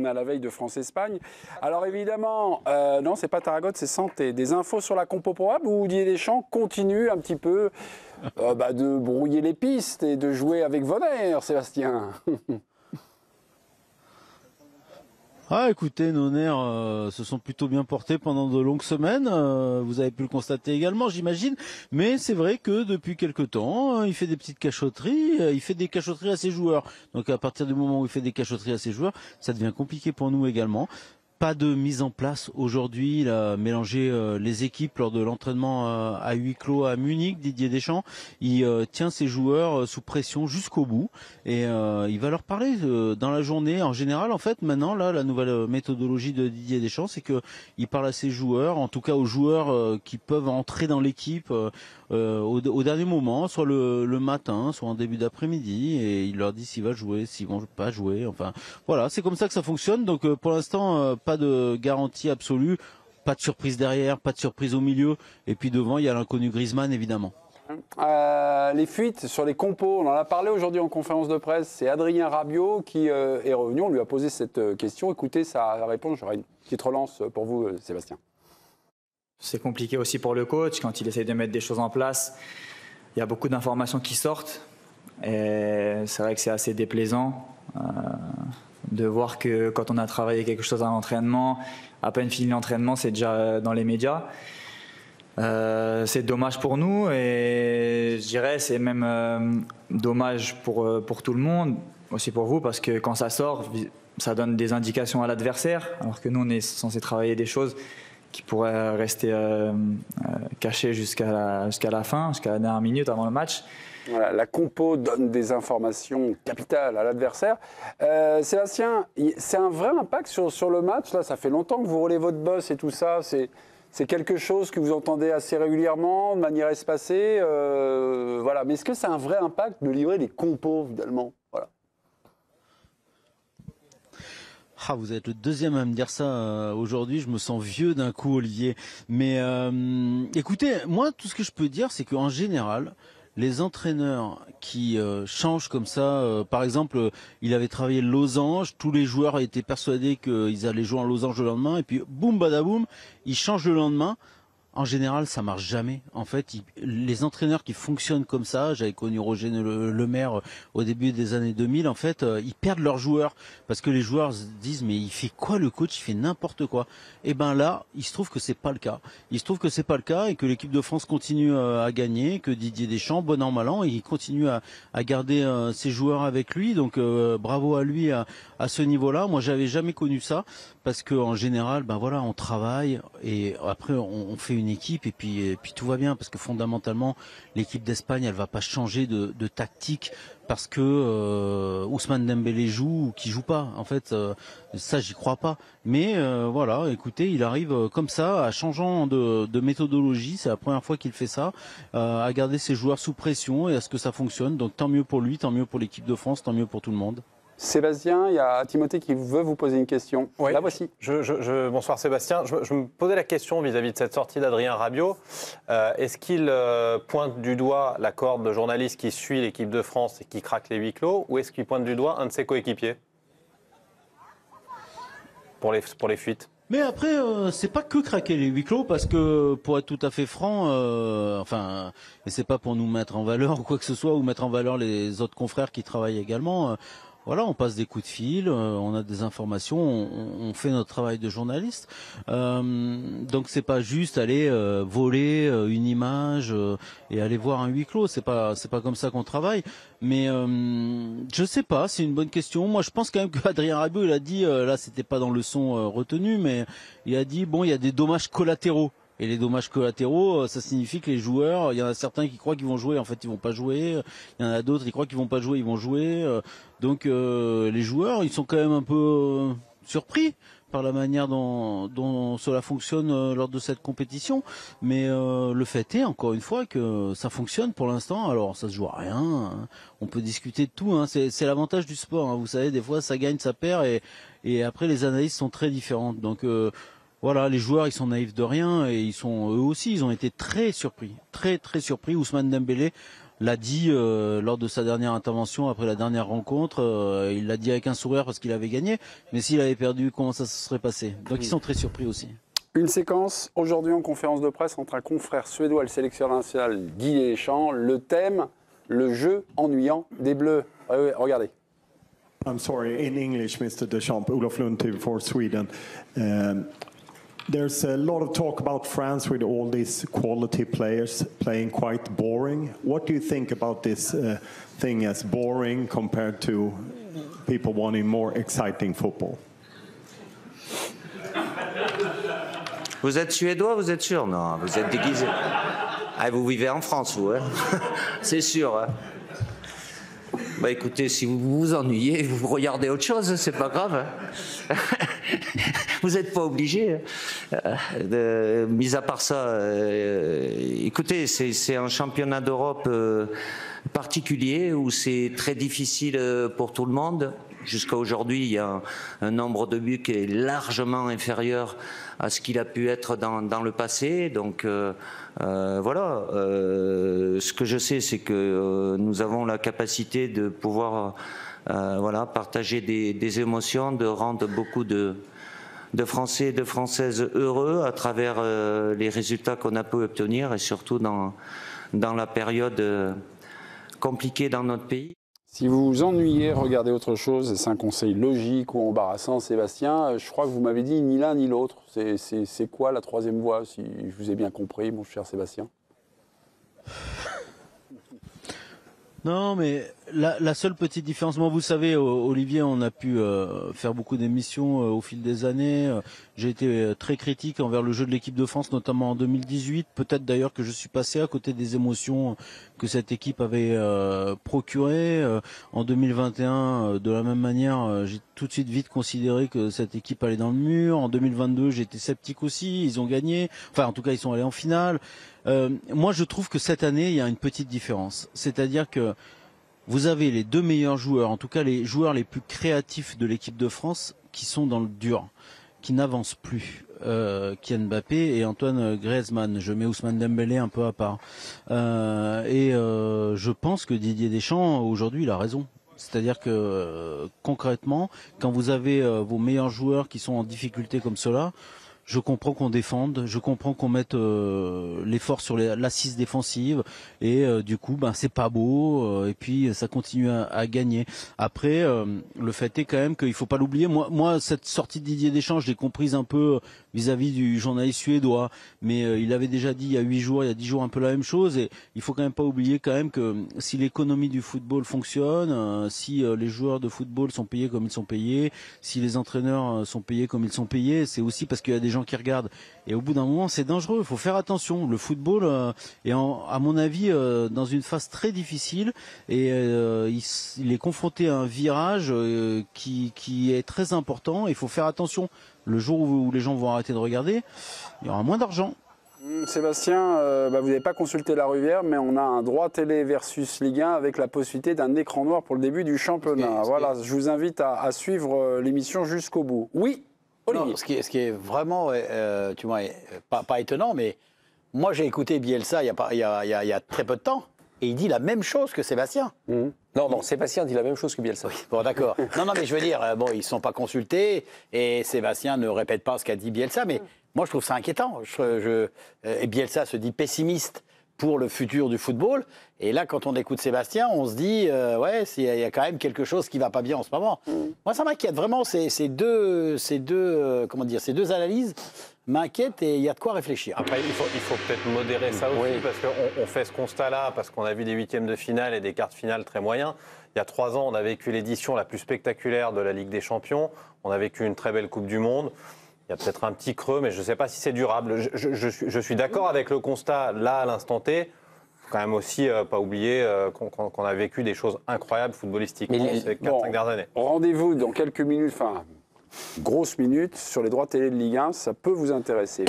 est à la veille de France-Espagne. Alors évidemment, non, c'est pas Tarragone, c'est Santé. Des infos sur la compo probable où Didier Deschamps continue un petit peu de brouiller les pistes et de jouer avec Vonner, Sébastien. Ah, écoutez, nos nerfs se sont plutôt bien portés pendant de longues semaines. Vous avez pu le constater également, j'imagine. Mais c'est vrai que depuis quelque temps, il fait des petites cachotteries. Il fait des cachotteries à ses joueurs. Donc à partir du moment où il fait des cachotteries à ses joueurs, ça devient compliqué pour nous également. Pas de mise en place aujourd'hui. Il a mélangé les équipes lors de l'entraînement à huis clos à Munich, Didier Deschamps. Il tient ses joueurs sous pression jusqu'au bout et il va leur parler dans la journée. En général, en fait, maintenant, là, la nouvelle méthodologie de Didier Deschamps, c'est que il parle à ses joueurs, en tout cas aux joueurs qui peuvent entrer dans l'équipe au dernier moment, soit le matin, soit en début d'après-midi, et il leur dit s'ils vont jouer, s'ils vont pas jouer. Enfin, voilà, c'est comme ça que ça fonctionne. Donc, pour l'instant, pas de garantie absolue, pas de surprise derrière, pas de surprise au milieu, et puis devant il y a l'inconnu Griezmann évidemment. Les fuites sur les compos, on en a parlé aujourd'hui en conférence de presse, c'est Adrien Rabiot qui est revenu, on lui a posé cette question, écoutez sa réponse, j'aurai une petite relance pour vous Sébastien. C'est compliqué aussi pour le coach, quand il essaye de mettre des choses en place, il y a beaucoup d'informations qui sortent, et c'est vrai que c'est assez déplaisant. De voir que quand on a travaillé quelque chose à l'entraînement, à peine fini l'entraînement, c'est déjà dans les médias. C'est dommage pour nous et je dirais c'est même dommage pour tout le monde, aussi pour vous, parce que quand ça sort, ça donne des indications à l'adversaire, alors que nous on est censé travailler des choses qui pourraient rester cachées jusqu'à la fin, jusqu'à la dernière minute avant le match. Voilà, la compo donne des informations capitales à l'adversaire. Sébastien, c'est un vrai impact sur le match. Là, ça fait longtemps que vous roulez votre boss et tout ça. C'est quelque chose que vous entendez assez régulièrement, de manière espacée. Voilà. Mais est-ce que c'est un vrai impact de livrer les compos, finalement? Voilà. Ah, vous êtes le deuxième à me dire ça aujourd'hui. Je me sens vieux d'un coup, Olivier. Mais écoutez, moi, tout ce que je peux dire, c'est qu'en général, les entraîneurs qui changent comme ça, par exemple, il avait travaillé le losange, tous les joueurs étaient persuadés qu'ils allaient jouer en losange le lendemain, et puis boum badaboum, ils changent le lendemain. En général, ça marche jamais. En fait, les entraîneurs qui fonctionnent comme ça, j'avais connu Roger Le Maire au début des années 2000, en fait, ils perdent leurs joueurs parce que les joueurs se disent mais il fait quoi le coach? Il fait n'importe quoi. Et ben là, il se trouve que c'est pas le cas. Il se trouve que c'est pas le cas et que l'équipe de France continue à gagner, que Didier Deschamps, bon an mal an, il continue à garder ses joueurs avec lui. Donc bravo à lui à ce niveau-là. Moi, j'avais jamais connu ça parce que en général, ben voilà, on travaille et après on fait une équipe et puis tout va bien parce que fondamentalement l'équipe d'Espagne elle va pas changer de tactique parce que Ousmane Dembélé joue ou qu'il joue pas. En fait, ça j'y crois pas. Mais voilà, écoutez, il arrive comme ça, à changeant de méthodologie. C'est la première fois qu'il fait ça, à garder ses joueurs sous pression et à ce que ça fonctionne. Donc tant mieux pour lui, tant mieux pour l'équipe de France, tant mieux pour tout le monde. Sébastien, il y a Timothée qui veut vous poser une question. Oui. La voici. Bonsoir Sébastien. Je me posais la question vis-à-vis de cette sortie d'Adrien Rabiot. Est-ce qu'il pointe du doigt la corde de journalistes qui suit l'équipe de France et qui craque les huis clos, ou est-ce qu'il pointe du doigt un de ses coéquipiers pour les fuites? Mais après, c'est pas que craquer les huis clos, parce que pour être tout à fait franc, enfin, et c'est pas pour nous mettre en valeur ou quoi que ce soit, ou mettre en valeur les autres confrères qui travaillent également. Voilà, on passe des coups de fil, on a des informations, on fait notre travail de journaliste. Donc c'est pas juste aller voler une image et aller voir un huis clos. C'est pas comme ça qu'on travaille. Mais je sais pas, c'est une bonne question. Moi, je pense quand même qu'Adrien Rabiot, il a dit, là, c'était pas dans le son retenu, mais il a dit bon, il y a des dommages collatéraux. Et les dommages collatéraux, ça signifie que les joueurs, il y en a certains qui croient qu'ils vont jouer, en fait ils vont pas jouer. Il y en a d'autres qui croient qu'ils vont pas jouer, ils vont jouer. Donc les joueurs, ils sont quand même un peu surpris par la manière dont cela fonctionne lors de cette compétition. Mais le fait est, encore une fois, que ça fonctionne pour l'instant. Alors ça se joue à rien, hein. On peut discuter de tout, hein. C'est l'avantage du sport, hein. Vous savez, des fois ça gagne, ça perd, et après les analyses sont très différentes. Donc voilà, les joueurs, ils sont naïfs de rien et ils sont eux aussi, ils ont été très surpris, très surpris. Ousmane Dembélé, l'a dit lors de sa dernière intervention après la dernière rencontre. Il l'a dit avec un sourire parce qu'il avait gagné, mais s'il avait perdu, comment ça se serait passé? Donc ils sont très surpris aussi. Une séquence aujourd'hui en conférence de presse entre un confrère suédois et le sélectionneur national Didier Deschamps. Le thème, le jeu ennuyant des Bleus. Regardez. I'm sorry, in English, Mr. Deschamps, Olof Lund, TV4 Sweden. There's a lot of talk about France with all these quality players playing quite boring. What do you think about this thing as boring compared to people wanting more exciting football? Vous êtes suédois, vous êtes sûr? Non, vous êtes déguisé. Ah, vous vivez en France, vous, hein? C'est sûr, hein? Bah écoutez, si vous vous ennuyez, vous regardez autre chose, c'est pas grave. Hein. Vous n'êtes pas obligé. Mis à part ça, écoutez, c'est un championnat d'Europe particulier où c'est très difficile pour tout le monde. Jusqu'à aujourd'hui, il y a un nombre de buts qui est largement inférieur à ce qu'il a pu être dans le passé. Donc voilà, ce que je sais, c'est que nous avons la capacité de pouvoir voilà, partager des émotions, de rendre beaucoup de Français et de Françaises heureux à travers les résultats qu'on a pu obtenir et surtout dans la période compliquée dans notre pays. Si vous vous ennuyez, regardez autre chose. C'est un conseil logique ou embarrassant, Sébastien. Je crois que vous m'avez dit ni l'un ni l'autre. C'est quoi la troisième voie, si je vous ai bien compris, mon cher Sébastien? Non, mais la seule petite différence, moi vous savez, Olivier, on a pu faire beaucoup d'émissions au fil des années. J'ai été très critique envers le jeu de l'équipe de France, notamment en 2018. Peut-être d'ailleurs que je suis passé à côté des émotions que cette équipe avait procurées. En 2021, de la même manière, j'ai tout de suite vite considéré que cette équipe allait dans le mur. En 2022, j'ai été sceptique aussi. Ils ont gagné. Enfin, en tout cas, ils sont allés en finale. Moi, je trouve que cette année, il y a une petite différence. C'est-à-dire que vous avez les deux meilleurs joueurs, en tout cas les joueurs les plus créatifs de l'équipe de France, qui sont dans le dur, qui n'avancent plus. Kylian Mbappé et Antoine Griezmann. Je mets Ousmane Dembélé un peu à part. Je pense que Didier Deschamps, aujourd'hui, il a raison. C'est-à-dire que concrètement, quand vous avez vos meilleurs joueurs qui sont en difficulté comme cela, je comprends qu'on défende, je comprends qu'on mette l'effort sur l'assise défensive et du coup c'est pas beau et puis ça continue à gagner. Après le fait est quand même qu'il faut pas l'oublier. Moi cette sortie de Didier Deschamps, je l'ai comprise un peu vis-à-vis du journaliste suédois, mais il avait déjà dit il y a 8 jours, il y a 10 jours un peu la même chose et il faut quand même pas oublier quand même que si l'économie du football fonctionne, si les joueurs de football sont payés comme ils sont payés, si les entraîneurs sont payés comme ils sont payés, c'est aussi parce qu'il y a des gens qui regardent. Et au bout d'un moment, c'est dangereux. Il faut faire attention. Le football est, à mon avis, dans une phase très difficile et il est confronté à un virage qui est très important. Il faut faire attention. Le jour où les gens vont arrêter de regarder, il y aura moins d'argent. Sébastien, vous n'avez pas consulté la Rivière, mais on a un droit télé versus Ligue 1 avec la possibilité d'un écran noir pour le début du championnat. Voilà, je vous invite à suivre l'émission jusqu'au bout. Oui. Non, ce qui est vraiment, tu vois, pas étonnant, mais moi j'ai écouté Bielsa il y a très peu de temps, et il dit la même chose que Sébastien. Non, Sébastien dit la même chose que Bielsa. Oui, bon, d'accord. Non, mais je veux dire, ils ne sont pas consultés, et Sébastien ne répète pas ce qu'a dit Bielsa, mais moi je trouve ça inquiétant. Et Bielsa se dit pessimiste pour le futur du football. Et là, quand on écoute Sébastien, on se dit, il y a quand même quelque chose qui ne va pas bien en ce moment. Moi, ça m'inquiète vraiment. Ces deux analyses m'inquiètent et il y a de quoi réfléchir. Après, il faut peut-être modérer ça aussi, parce qu'on fait ce constat-là, parce qu'on a vu des huitièmes de finale et des quarts de finale très moyens. Il y a 3 ans, on a vécu l'édition la plus spectaculaire de la Ligue des Champions. On a vécu une très belle Coupe du Monde. Il y a peut-être un petit creux, mais je ne sais pas si c'est durable. Je suis d'accord avec le constat, là, à l'instant T. Il ne faut quand même aussi pas oublier qu'on a vécu des choses incroyables footballistiquement ces 4-5 dernières années. Rendez-vous dans quelques minutes, grosses minutes, sur les droits télé de Ligue 1. Ça peut vous intéresser.